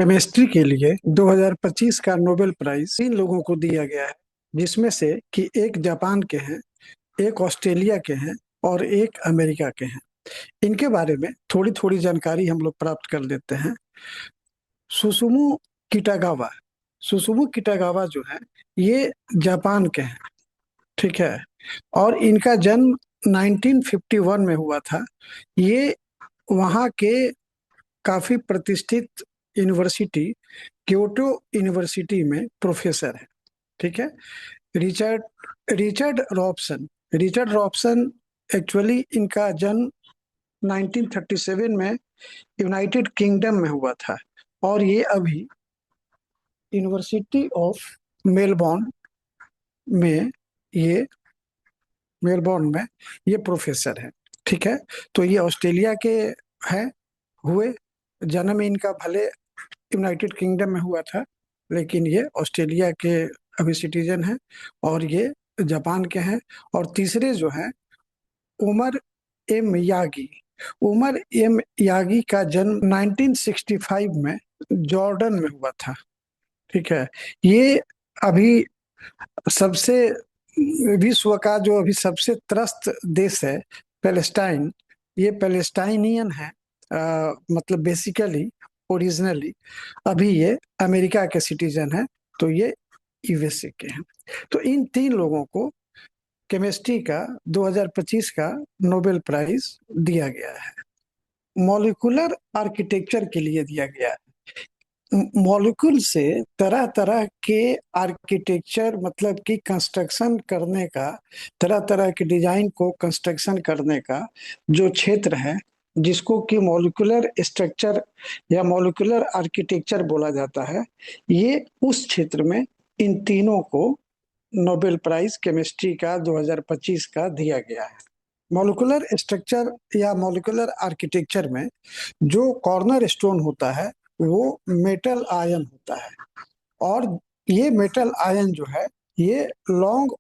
Chemistry के लिए 2025 का नोबेल प्राइज 3 लोगों को दिया गया है, जिसमें से कि एक जापान के हैं, एक ऑस्ट्रेलिया के हैं और एक अमेरिका के हैं। इनके बारे में थोड़ी थोड़ी जानकारी हम लोग प्राप्त कर लेते हैं। सुसुमु किटागावा सुसुमु किटागावा जो है, ये जापान के हैं। ठीक है। और इनका जन्म 1951 में हुआ था। ये वहाँ के काफी प्रतिष्ठित यूनिवर्सिटी, क्योटो यूनिवर्सिटी में प्रोफेसर है। ठीक है। Richard Richard Robson Richard Robson actually इनका जन्म 1937 में यूनाइटेड किंगडम में हुआ था। और ये अभी यूनिवर्सिटी ऑफ मेलबोर्न में ये मेलबोर्न में ये प्रोफेसर है। ठीक है। तो ये ऑस्ट्रेलिया के हैं हुए। जन्म इनका भले यूनाइटेड किंगडम में हुआ था, लेकिन ये ऑस्ट्रेलिया के अभी सिटीजन हैं। और ये जापान के हैं। और तीसरे जो हैं, Omar M Yaghi Omar M Yaghi का जन्म 1965 में जॉर्डन में हुआ था। ठीक है। ये अभी सबसे विश्व का जो अभी सबसे त्रस्त देश है, पैलेस्टाइन। ये पैलेस्टाइनियन है, मतलब बेसिकली ओरिजिनली अभी ये अमेरिका के सिटीजन है। तो ये यूएसए के हैं। तो इन 3 लोगों को केमिस्ट्री का 2025 का नोबेल प्राइज दिया गया है। मॉलिक्यूलर आर्किटेक्चर के लिए दिया गया है। मॉलिक्यूल से तरह तरह के आर्किटेक्चर, मतलब कि कंस्ट्रक्शन करने का, तरह तरह के डिजाइन को कंस्ट्रक्शन करने का जो क्षेत्र है, जिसको कि मॉलिक्यूलर स्ट्रक्चर या मॉलिक्यूलर आर्किटेक्चर बोला जाता है, ये उस क्षेत्र में इन तीनों को नोबेल प्राइज केमिस्ट्री का 2025 का दिया गया है। मॉलिक्यूलर स्ट्रक्चर या मॉलिक्यूलर आर्किटेक्चर में जो कॉर्नर स्टोन होता है, वो मेटल आयन होता है। और ये मेटल आयन जो है, ये लॉन्ग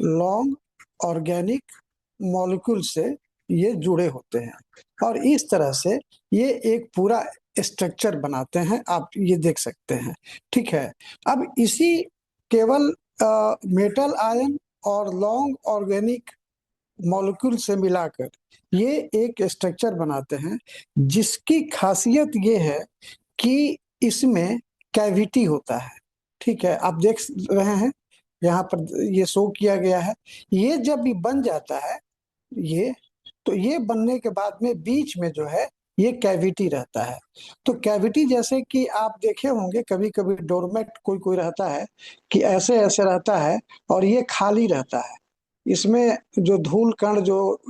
लॉन्ग ऑर्गेनिक मॉलिक्यूल से ये जुड़े होते हैं। और इस तरह से ये एक पूरा स्ट्रक्चर बनाते हैं, आप ये देख सकते हैं। ठीक है। अब इसी केवल मेटल आयन और लॉन्ग ऑर्गेनिक मॉलिक्यूल से मिलाकर ये एक स्ट्रक्चर बनाते हैं, जिसकी खासियत ये है कि इसमें कैविटी होता है। ठीक है। आप देख रहे हैं, यहाँ पर ये शो किया गया है। ये जब भी बन जाता है, ये तो ये बनने के बाद में बीच में जो है, ये कैविटी रहता है। तो कैविटी जैसे कि आप देखे होंगे, कभी कभी डोरमेट कोई कोई रहता है कि ऐसे ऐसे रहता है और ये खाली रहता है। इसमें जो धूल कण जो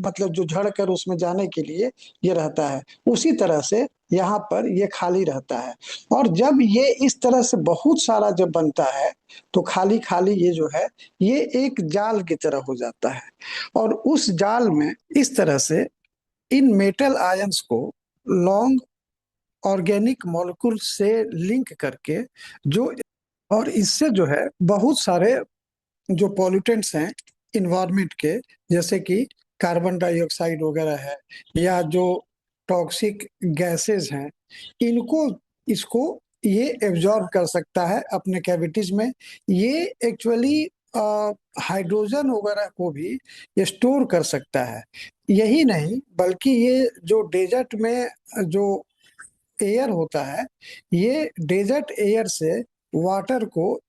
मतलब जो झड़ कर उसमें जाने के लिए ये रहता है, उसी तरह से यहाँ पर ये खाली रहता है। और जब ये इस तरह से बहुत सारा जब बनता है, तो खाली खाली ये जो है, ये एक जाल की तरह हो जाता है। और उस जाल में इस तरह से इन मेटल आयंस को लॉन्ग ऑर्गेनिक मॉलिक्यूल से लिंक करके जो, और इससे जो है बहुत सारे जो पॉल्यूटेंट्स हैं इन्वायरमेंट के, जैसे कि कार्बन डाइऑक्साइड वगैरह है, या जो टॉक्सिक गैसेस हैं, इनको इसको ये एब्जॉर्ब कर सकता है अपने कैविटीज में। ये एक्चुअली हाइड्रोजन वगैरह को भी स्टोर कर सकता है। यही नहीं, बल्कि ये जो डेजर्ट में जो एयर होता है, ये डेजर्ट एयर से वाटर को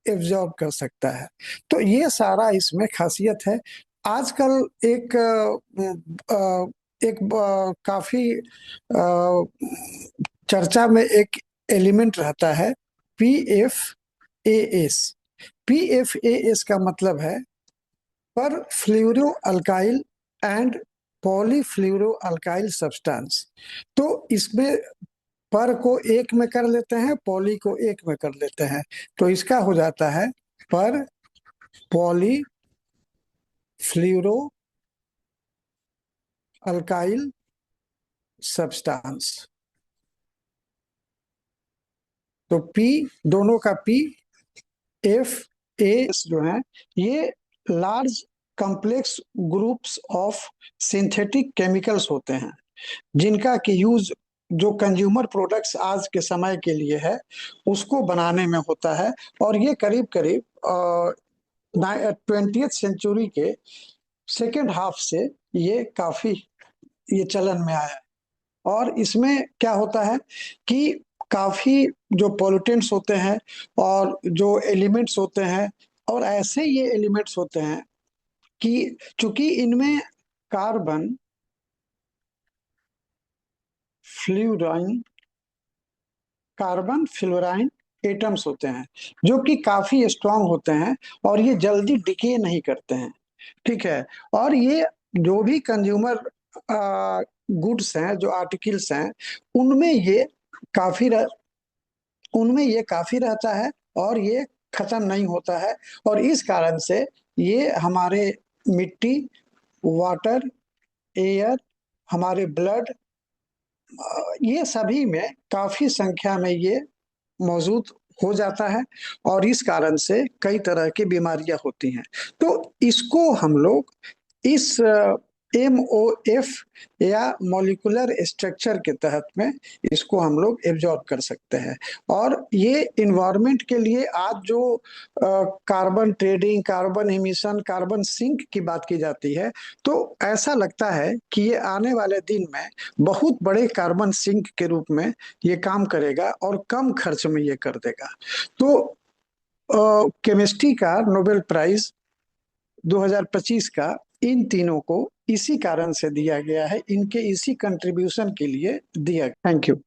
एब्जॉर्ब कर सकता है। तो ये सारा इसमें खासियत है। आजकल काफी चर्चा में एक एलिमेंट रहता है, PFAS। PFAS का मतलब है पर फ्लोरो अल्काइल एंड पॉलीफ्लोरो अल्काइल सब्सटेंस। तो इसमें पर को एक में कर लेते हैं, पॉली को एक में कर लेते हैं, तो इसका हो जाता है पर पॉली फ्लोरो अल्काइल सब्सटेंस। तो पी, दोनों का पी, एफ जो है, ये large complex groups of synthetic chemicals होते हैं, जिनका कि यूज जो कंज्यूमर प्रोडक्ट्स आज के समय के लिए है उसको बनाने में होता है। और ये करीब करीब 20th सेंचुरी के सेकेंड हाफ से ये काफी ये चलन में आया है। और इसमें क्या होता है कि काफी जो पोल्यूटेंट्स होते हैं और जो एलिमेंट्स होते हैं, और ऐसे ये एलिमेंट्स होते हैं कि चूंकि इनमें carbon, fluorine, carbon fluorine atoms होते हैं जो कि काफी स्ट्रांग होते हैं और ये जल्दी डिके नहीं करते हैं। ठीक है। और ये जो भी कंज्यूमर गुड्स हैं, जो आर्टिकल्स हैं, उनमें ये काफी उनमें ये काफी रहता है और ये खत्म नहीं होता है। और इस कारण से ये हमारे मिट्टी, वाटर, एयर, हमारे ब्लड, ये सभी में काफी संख्या में ये मौजूद हो जाता है। और इस कारण से कई तरह की बीमारियां होती हैं। तो इसको हम लोग इस MOF या मॉलिक्यूलर स्ट्रक्चर के तहत में इसको हम लोग एब्जॉर्ब कर सकते हैं। और ये इन्वायरमेंट के लिए आज जो carbon trading, carbon emission, carbon sink की बात की जाती है, तो ऐसा लगता है कि ये आने वाले दिन में बहुत बड़े कार्बन सिंक के रूप में ये काम करेगा और कम खर्च में ये कर देगा। तो केमिस्ट्री का नोबेल प्राइज 2025 का इन तीनों को इसी कारण से दिया गया है, इनके इसी कंट्रीब्यूशन के लिए दिया। Thank you.